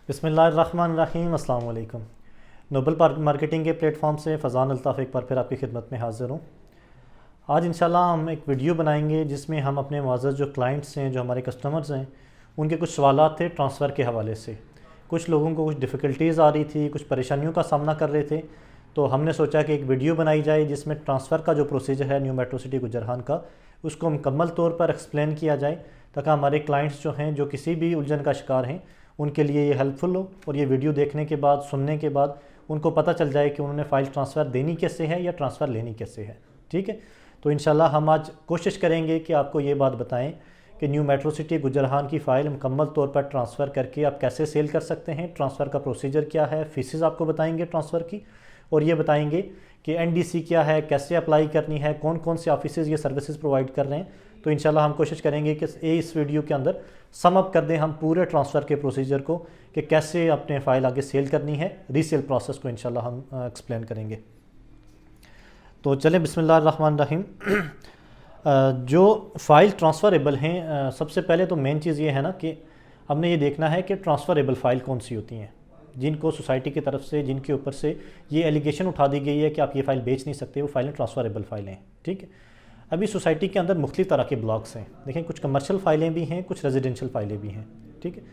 बिस्मिल्लाहिर्रहमानिर्रहीम, अस्सलाम वालेकुम। नोबल मार्केटिंग के प्लेटफॉर्म से फ़ज़ान अल्ताफ़ एक बार फिर आपकी खिदमत में हाज़िर हूँ। आज इंशाल्लाह हम एक वीडियो बनाएंगे जिसमें हम अपने मुअज़्ज़ज़ जो क्लाइंट्स हैं, जो हमारे कस्टमर्स हैं, उनके कुछ सवालात थे ट्रांसफ़र के हवाले से। कुछ लोगों को कुछ डिफ़िकल्टीज़ आ रही थी, कुछ परेशानियों का सामना कर रहे थे, तो हमने सोचा कि एक वीडियो बनाई जाए जिसमें ट्रांसफ़र का जो प्रोसीजर है न्यू मेट्रो सिटी गुजरान का, उसको मुकम्मल तौर पर एक्सप्लेन किया जाए, ताकि हमारे क्लाइंट्स जो हैं, जो किसी भी उलझन का शिकार हैं, उनके लिए ये हेल्पफुल हो और ये वीडियो देखने के बाद, सुनने के बाद उनको पता चल जाए कि उन्होंने फ़ाइल ट्रांसफ़र देनी कैसे है या ट्रांसफ़र लेनी कैसे है। ठीक है, तो इंशाल्लाह हम आज कोशिश करेंगे कि आपको ये बात बताएं कि न्यू मेट्रो सिटी गुजरान की फ़ाइल मुकम्मल तौर पर ट्रांसफ़र करके आप कैसे सेल कर सकते हैं, ट्रांसफ़र का प्रोसीजर क्या है, फ़ीसेस आपको बताएंगे ट्रांसफ़र की, और ये बताएंगे कि एनडीसी क्या है, कैसे अप्लाई करनी है, कौन कौन से ऑफिसेज़ ये सर्विसेज प्रोवाइड कर रहे हैं। तो इंशाल्लाह हम कोशिश करेंगे कि इस वीडियो के अंदर सम अप कर दें हम पूरे ट्रांसफ़र के प्रोसीजर को, कि कैसे अपने फ़ाइल आगे सेल करनी है। रीसेल प्रोसेस को इंशाल्लाह हम एक्सप्लेन करेंगे। तो चलें, बिस्मिल्लाहिर्रहमानिर्रहीम। जो फ़ाइल ट्रांसफ़रेबल हैं, सबसे पहले तो मेन चीज़ ये है ना कि हमने ये देखना है कि ट्रांसफ़रेबल फ़ाइल कौन सी होती हैं, जिनको सोसाइटी की तरफ से, जिनके ऊपर से ये एलिगेशन उठा दी गई है कि आप ये फ़ाइल बेच नहीं सकते, वो फ़ाइलें ट्रांसफ़रेबल फ़ाइलें हैं। ठीक है, अभी सोसाइटी के अंदर मुख्तलिफ़ तरह के ब्लॉक्स हैं। देखें, कुछ कमर्शियल फ़ाइलें भी हैं, कुछ रेजिडेंशियल फ़ाइलें भी हैं। ठीक है,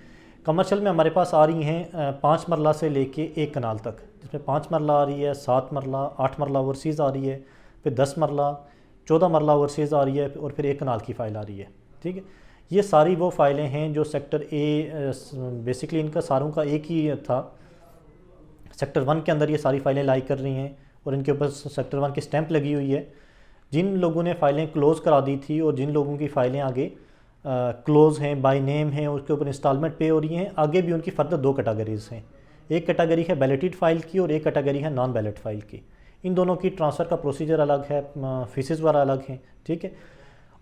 कमर्शियल में हमारे पास आ रही हैं 5 मरला से लेके 1 कनाल तक, जिसमें 5 मरला आ रही है, 7 मरला, 8 मरला ओवरसीज़ आ रही है, फिर 10 मरला, 14 मरला ओवरसीज़ आ रही है, और फिर 1 कनाल की फ़ाइल आ रही है। ठीक है, ये सारी वो फ़ाइलें हैं जो सेक्टर ए, बेसिकली इनका सारों का एक ही था, सेक्टर 1 के अंदर ये सारी फ़ाइलें लाई कर रही हैं और इनके ऊपर सेक्टर 1 की स्टैंप लगी हुई है। जिन लोगों ने फ़ाइलें क्लोज़ करा दी थी और जिन लोगों की फ़ाइलें आगे क्लोज़ हैं, बाय नेम हैं, उसके ऊपर इंस्टॉलमेंट पे हो रही हैं, आगे भी उनकी फ़र्दर 2 कैटेगरीज़ हैं। एक कैटेगरी है बैलेटेड फ़ाइल की और एक कैटेगरी है नॉन बैलेट फ़ाइल की। इन दोनों की ट्रांसफ़र का प्रोसीजर अलग है, फ़ीसेस वाला अलग हैं। ठीक है,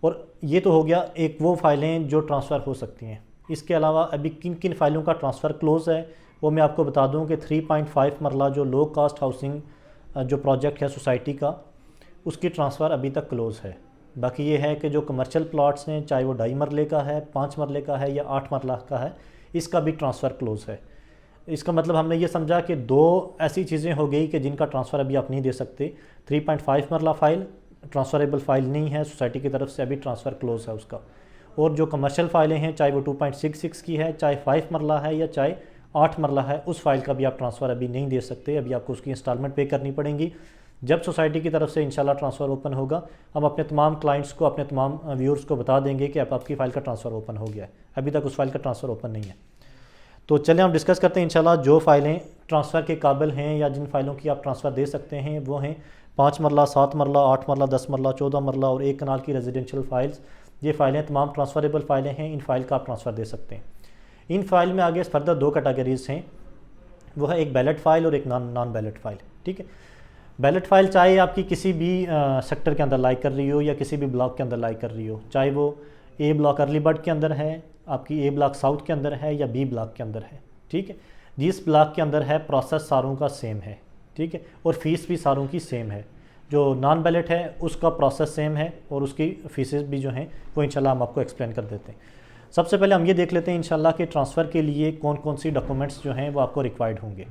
और ये तो हो गया एक वो फ़ाइलें जो ट्रांसफ़र हो सकती हैं। इसके अलावा अभी किन किन फ़ाइलों का ट्रांसफ़र क्लोज़ है वो मैं आपको बता दूं कि 3.5 मरला जो लो कास्ट हाउसिंग जो प्रोजेक्ट है सोसाइटी का, उसकी ट्रांसफ़र अभी तक क्लोज़ है। बाकी ये है कि जो कमर्शियल प्लॉट्स हैं, चाहे वो 2.5 मरले का है, 5 मरले का है या 8 मरला का है, इसका भी ट्रांसफ़र क्लोज़ है। इसका मतलब हमने ये समझा कि 2 ऐसी चीज़ें हो गई कि जिनका ट्रांसफ़र अभी आप नहीं दे सकते। 3.5 मरला फ़ाइल ट्रांसफ़रेबल फ़ाइल नहीं है, सोसाइटी की तरफ से अभी ट्रांसफ़र क्लोज़ है उसका। और जो कमर्शियल फ़ाइलें हैं, चाहे वो 2.66 की है, चाहे 5 मरला है या चाहे 8 मरला है, उस फाइल का भी आप ट्रांसफ़र अभी नहीं दे सकते। अभी आपको उसकी इंस्टॉलमेंट पे करनी पड़ेंगी। जब सोसाइटी की तरफ से इंशाल्लाह ट्रांसफ़र ओपन होगा, हम अपने तमाम क्लाइंट्स को, अपने तमाम व्यूअर्स को बता देंगे कि अब आपकी फ़ाइल का ट्रांसफ़र ओपन हो गया है। अभी तक उस फाइल का ट्रांसफ़र ओपन नहीं है। तो चलें हम डिस्कस करते हैं इंशाल्लाह जो फ़ाइलें ट्रांसफ़र के काबिल हैं या जिन फ़ाइलों की आप ट्रांसफ़र दे सकते हैं। वो हैं 5 मरला, 7 मरला, 8 मरला, 10 मरला, 14 मरला और 1 कनाल की रेजिडेंशियल फ़ाइल्स। ये फ़ाइलें तमाम ट्रांसफ़रेबल फ़ाइलें हैं। इन फ़ाइल का आप ट्रांसफ़र दे सकते हैं। इन फ़ाइल में आगे फर्दर 2 कैटेगरीज़ हैं, वो है एक बैलेट फ़ाइल और एक नॉन बैलेट फ़ाइल। ठीक है, बैलेट फ़ाइल चाहे आपकी किसी भी सेक्टर के अंदर लाई कर रही हो या किसी भी ब्लॉक के अंदर लाई कर रही हो, चाहे वो ए ब्लॉक अर्ली बर्ड के अंदर है, आपकी ए ब्लॉक साउथ के अंदर है या बी ब्लॉक के अंदर है। ठीक है, जिस ब्लॉक के अंदर है प्रोसेस सारों का सेम है। ठीक है, और फ़ीस भी सारों की सेम है। जो नॉन बैलेट है उसका प्रोसेस सेम है और उसकी फ़ीसेस भी जो हैं वो इंशाल्लाह हम आपको एक्सप्लेन कर देते हैं। सबसे पहले हम ये देख लेते हैं इंशाल्लाह कि ट्रांसफ़र के लिए कौन कौन सी डॉक्यूमेंट्स जो हैं वो आपको रिक्वायर्ड होंगे।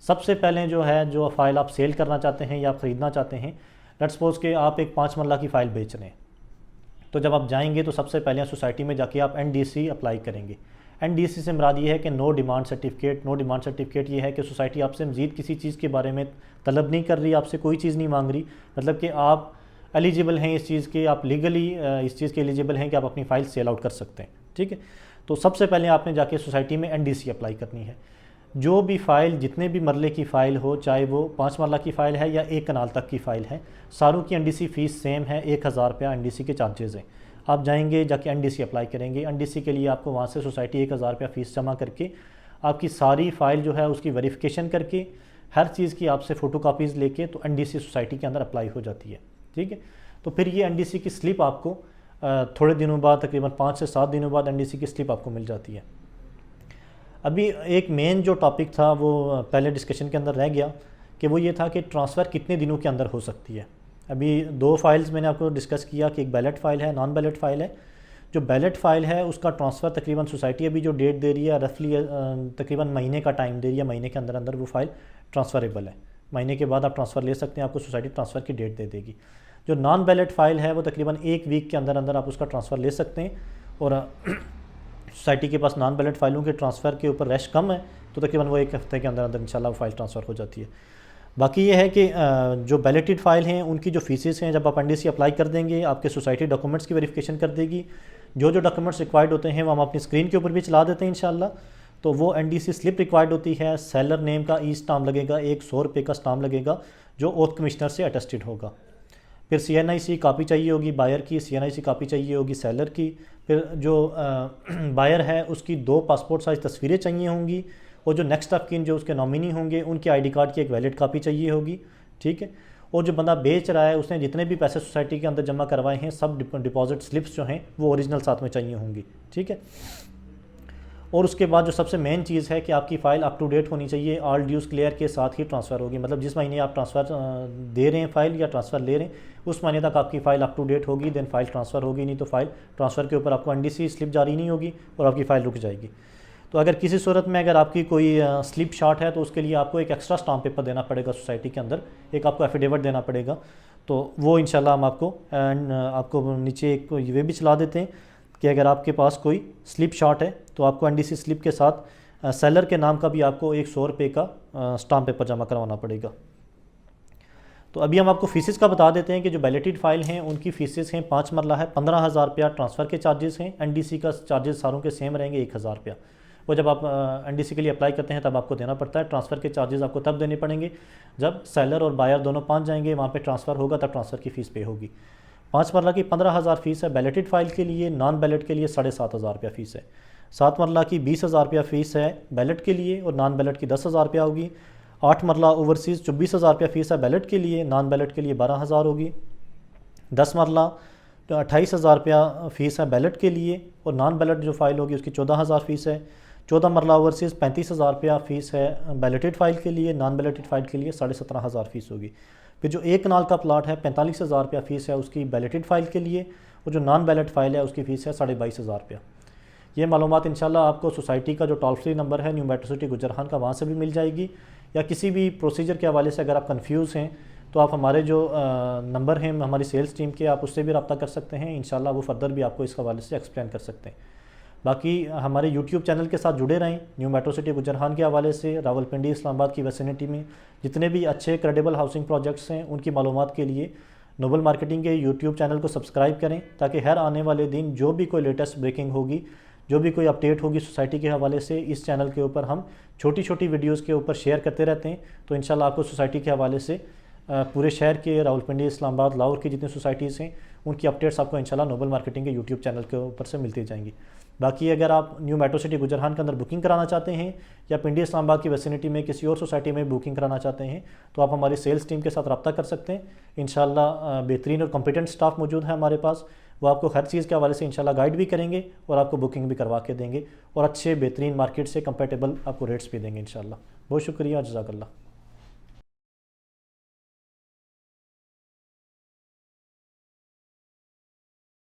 सबसे पहले जो है, जो फ़ाइल आप सेल करना चाहते हैं या आप ख़रीदना चाहते हैं, लेट्स सपोज़ कि आप एक 5 मरला की फ़ाइल बेच रहे हैं, तो जब आप जाएंगे तो सबसे पहले सोसाइटी में जाके आप एनडीसी अप्लाई करेंगे। एनडीसी से मुराद ये है कि no demand certificate. No demand certificate ये है कि सोसाइटी आपसे मज़ीद किसी चीज़ के बारे में तलब नहीं कर रही, आपसे कोई चीज़ नहीं मांग रही, मतलब कि आप एलिजिबल हैं इस चीज़ के, आप लीगली इस चीज़ के एलिजिबल हैं कि आप अपनी फ़ाइल सेल आउट कर सकते हैं। ठीक है, तो सबसे पहले आपने जाके सोसाइटी में एनडीसी अप्लाई करनी है। जो भी फ़ाइल, जितने भी मरले की फ़ाइल हो, चाहे वो 5 मरला की फ़ाइल है या 1 कनाल तक की फ़ाइल है, सारों की एनडीसी फ़ीस सेम है। 1000 रुपया एनडीसी के चार्जेज़ हैं। आप जाएंगे, जाके एनडीसी अप्लाई करेंगे। एनडीसी के लिए आपको वहाँ से सोसाइटी 1000 रुपया फ़ीस जमा करके आपकी सारी फ़ाइल जो है उसकी वेरिफिकेशन करके, हर चीज़ की आपसे फ़ोटो कापीज़ लेके तो एनडीसी सोसाइटी के अंदर अप्लाई हो जाती है। ठीक है, तो फिर ये एनडीसी की स्लिप आपको थोड़े दिनों बाद, तकरीबन 5 से 7 दिनों बाद एनडीसी की स्लिप आपको मिल जाती है। अभी एक मेन जो टॉपिक था वो पहले डिस्कशन के अंदर रह गया कि वो ये था कि ट्रांसफ़र कितने दिनों के अंदर हो सकती है। अभी 2 फाइल्स मैंने आपको डिस्कस किया कि एक बैलेट फ़ाइल है, नॉन बैलेट फ़ाइल है। जो बैलेट फ़ाइल है उसका ट्रांसफ़र तकरीबन सोसाइटी अभी जो डेट दे रही है रफली तकरीबन महीने का टाइम दे रही है, महीने के अंदर अंदर वो फ़ाइल ट्रांसफ़रेबल है। महीने के बाद आप ट्रांसफ़र ले सकते हैं, आपको सोसाइटी ट्रांसफ़र की डेट दे देगी। जो नॉन बैलेट फ़ाइल है वो तकरीबन 1 वीक के अंदर अंदर आप उसका ट्रांसफ़र ले सकते हैं। और सोसाइटी के पास नॉन बैलेट फ़ाइलों के ट्रांसफ़र के ऊपर रश कम है तो तकरीबन वो 1 हफ्ते के अंदर अंदर इंशाल्लाह वो फ़ाइल ट्रांसफ़र हो जाती है। बाकी ये है कि जो बैलेटेड फ़ाइल हैं उनकी जो फ़ीसेस हैं, जब आप NDC अप्लाई कर देंगे आपके सोसाइटी डॉक्यूमेंट्स की वेरिफिकेशन कर देगी। जो जो डॉक्यूमेंट्स रिक्वायर्ड होते हैं वो हम अपनी स्क्रीन के ऊपर भी चला देते हैं इंशाल्लाह। तो वो NDC स्लिप रिक्वायर्ड होती है, सेलर नेम का ई स्टाम्प लगेगा, एक 100 रुपये का स्टाम्प लगेगा जो ओथ कमिश्नर से अटेस्टेड होगा। फिर CNIC कापी चाहिए होगी बायर की, CNIC कापी चाहिए होगी सेलर की। फिर जो बायर है उसकी 2 पासपोर्ट साइज़ तस्वीरें चाहिए होंगी, और जो नेक्स्ट ऑफ किन जो उसके नॉमिनी होंगे उनके ID कार्ड की एक वैलिड कापी चाहिए होगी, ठीक है। और जो बंदा बेच रहा है उसने जितने भी पैसे सोसाइटी के अंदर जमा करवाए हैं सब डिपॉजिट स्लिप्स जो हैं वो ओरिजिनल साथ में चाहिए होंगी, ठीक है। और उसके बाद जो सबसे मेन चीज़ है कि आपकी फ़ाइल अप टू डेट होनी चाहिए, ऑल ड्यूज़ क्लियर के साथ ही ट्रांसफ़र होगी। मतलब जिस महीने आप ट्रांसफ़र दे रहे हैं फ़ाइल या ट्रांसफ़र ले रहे हैं उस महीने तक आपकी फ़ाइल अप टू डेट होगी, देन फ़ाइल ट्रांसफ़र होगी। नहीं तो फ़ाइल ट्रांसफ़र के ऊपर आपको NDC स्लिप जारी नहीं होगी और आपकी फ़ाइल रुक जाएगी। तो अगर किसी सूरत में अगर आपकी कोई स्लिप शॉर्ट है तो उसके लिए आपको एक एक्स्ट्रा स्टाम्प पेपर देना पड़ेगा सोसाइटी के अंदर, एक आपको एफिडेविट देना पड़ेगा। तो वो इंशाल्लाह हम आपको नीचे एक ये भी चला देते हैं कि अगर आपके पास कोई स्लिप शॉर्ट है तो आपको NDC स्लिप के साथ सेलर के नाम का भी आपको एक 100 रुपये का स्टाम्प पेपर जमा करवाना पड़ेगा। तो अभी हम आपको फ़ीसेस का बता देते हैं कि जो बैलेटेड फ़ाइल हैं उनकी फ़ीसेस हैं 5 मरला है 15,000 रुपया ट्रांसफ़र के चार्जेस हैं। NDC का चार्जेस सारों के सेम रहेंगे 1,000 रुपया। वो जब आप NDC के लिए अप्लाई करते हैं तब आपको देना पड़ता है। ट्रांसफ़र के चार्जेस आपको तब देने पड़ेंगे जब सेलर और बायर दोनों पहुंच जाएंगे, वहाँ पे ट्रांसफ़र होगा तब ट्रांसफ़र की फ़ीस पे होगी। 5 मरला की 15,000 फ़ीस है बैलेटेड फ़ाइल के लिए, नॉन बैलेट के लिए 7,500 रुपया फ़ीस है। 7 मरला की 20,000 रुपया फ़ीस है बैलेट के लिए और नॉन बैलेट की 10,000 रुपया होगी। 8 मरला ओवरसीज़ 24,000 रुपया फ़ीस है बैलेट के लिए, नॉन बैलेट के लिए 12,000 होगी। 10 मरला तो 28,000 रुपया फ़ीस है बैलेट के लिए और नॉन बैलेट जो फ़ाइल होगी उसकी 14,000 फ़ीस है। 14 मरला ओवरसीज़ 35,000 रुपया फ़ीस है बैलेटेड फ़ाइल के लिए, नॉन बैलेटेड फ़ाइल के लिए 17,500 फ़ीस होगी। फिर जो 1 कनाल का प्लाट है 45,000 रुपया फ़ीस है उसकी बैलेटेड फ़ाइल के लिए, और जो नॉन बैलेट फ़ाइल है उसकी फ़ीस है 22,500 रुपया। ये मालूमात इंशाल्लाह आपको सोसाइटी का जो टोल फ्री नंबर है न्यू मेट्रो सिटी गुजरान का वहाँ से भी मिल जाएगी, या किसी भी प्रोसीजर के हवाले से अगर आप कंफ्यूज हैं तो आप हमारे जो नंबर हैं हमारी सेल्स टीम के, आप उससे भी रब्ता कर सकते हैं। इंशाल्लाह वो फर्दर भी आपको इस हवाले से एक्सप्लेन कर सकते हैं। बाकी हमारे YouTube चैनल के साथ जुड़े रहें। न्यू मेट्रो सिटी गुजरान के हवाले से रावलपिंडी इस्लामाबाद की वैसिनिटी में जितने भी अच्छे क्रेडिबल हाउसिंग प्रोजेक्ट्स हैं उनकी मालूमात के लिए नोबल मार्केटिंग के YouTube चैनल को सब्सक्राइब करें, ताकि हर आने वाले दिन जो भी कोई लेटेस्ट ब्रेकिंग होगी, जो भी कोई अपडेट होगी सोसाइटी के हवाले से, इस चैनल के ऊपर हम छोटी छोटी वीडियोज़ के ऊपर शेयर करते रहते हैं। तो इंशाल्लाह आपको सोसाइटी के हवाले से पूरे शहर के रावलपिंडी इस्लामाबाद लाहौर की जितनी सोसाइटीज़ हैं उनकी अपडेट्स आपको इंशाल्लाह नोबल मार्केटिंग के YouTube चैनल के ऊपर से मिलती जाएंगी। बाकी अगर आप न्यू मेट्रो सिटी गुजरान के अंदर बुकिंग कराना चाहते हैं या पिंडी इस्लामाबाद की वैसिनिटी में किसी और सोसाइटी में बुकिंग कराना चाहते हैं तो आप हमारी सेल्स टीम के साथ रब्ता कर सकते हैं। इंशाल्लाह बेहतरीन और कॉम्पिटेंट स्टाफ मौजूद है हमारे पास, वो आपको हर चीज़ के हवाले से इंशाल्लाह गाइड भी करेंगे और आपको बुकिंग भी करवा के देंगे और अच्छे बेहतरीन मार्केट से कंपेटेबल आपको रेट्स भी देंगे इंशाल्लाह। बहुत शुक्रिया, जज़ाकल्लाह।